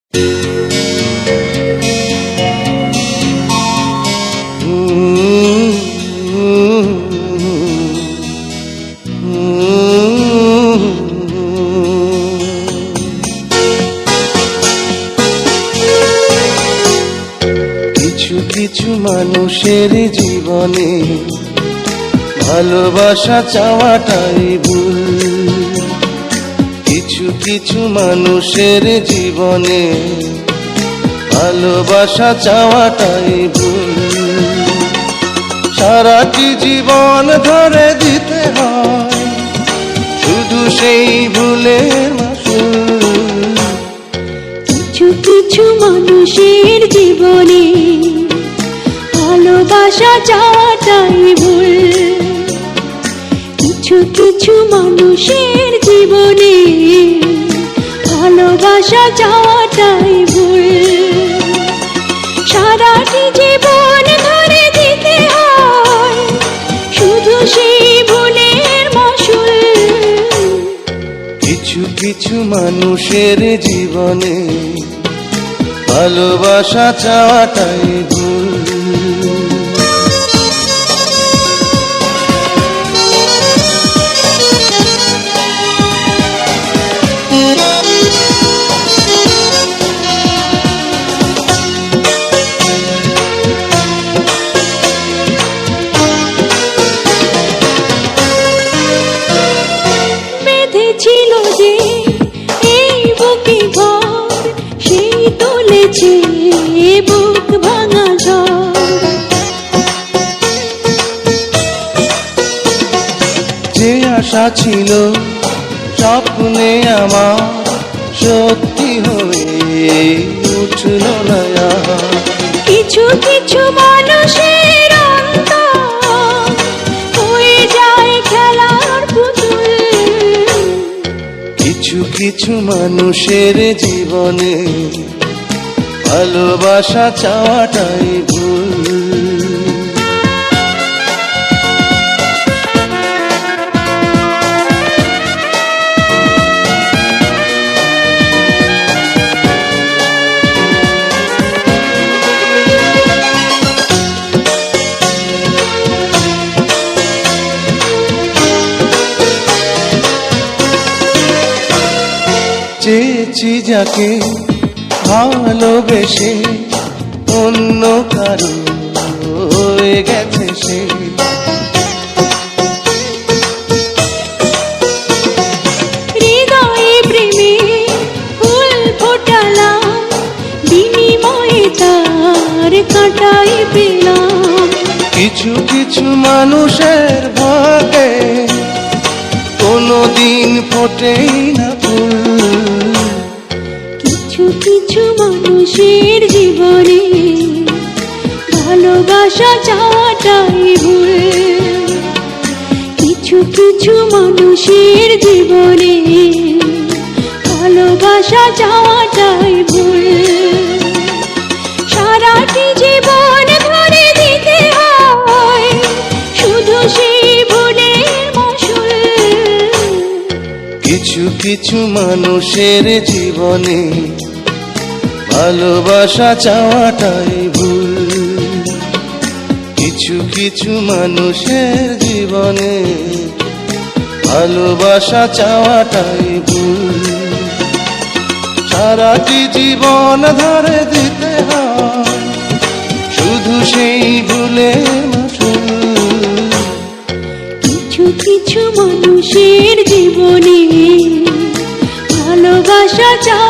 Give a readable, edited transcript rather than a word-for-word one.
কিছু কিছু মানুষের জীবনে ভালোবাসা চাওয়াটাই ভুল। কিছু কিছু মানুষের জীবনে ভালোবাসা চাওয়াটাই ভুল। সারাটি জীবন ধরে দিতে হয় শুধু সেই ভুলের মাসুল। কিছু কিছু মানুষের জীবনে ভালোবাসা চাওয়াটাই ভুল। কিছু কিছু মানুষের জীবনে ভালোবাসা চাওয়াটাই ভুল। সারাটি জীবন ধরে দিতে হয় শুধু সেই ভুলের মাসুল। কিছু কিছু মানুষের জীবনে ভালোবাসা চাওয়াটাই ভুল। বেঁধেছিল যে এই বুকে ঘর, সেই তুলেছে বুক ভাঙা ঝড়। যে আশা ছিল স্বপ্নে আমার সত্যি হয়ে উঠল না আর। কিছু কিছু মানুষের অন্তর হয়ে যায় খেলার পুতুল। কিছু কিছু মানুষের জীবনে ভালোবাসা চাওয়াটাই ভুল। চেয়েছি যাকে ভালোবেসে অন্য কারো হয়ে গেছে সে। হৃদয়ে প্রেমে ফুল ফোটালাম, বিনিময়ে তার কাঁটাই পেলাম। কিছু কিছু মানুষের ভাগে কোনোদিন ফোটেই না ফুল। কিছু কিছু মানুষের জীবনে ভালোবাসা চাওয়াটাই ভুল। কিছু কিছু মানুষের জীবনে ভালোবাসা চাওয়াটাই ভুল। সারাটি জীবন ধরে দিতে হয় শুধু সেই ভুলের মাসুল। কিছু কিছু মানুষের জীবনে ভালোবাসা চাওয়াটাই ভুল। কিছু কিছু মানুষের জীবনে ভালোবাসা চাওয়াটাই ভুল। সারাটি জীবন ধরে দিতে হয় শুধু সেই ভুলের মাসুল। কিছু কিছু মানুষের জীবনে ভালোবাসা চাওয়া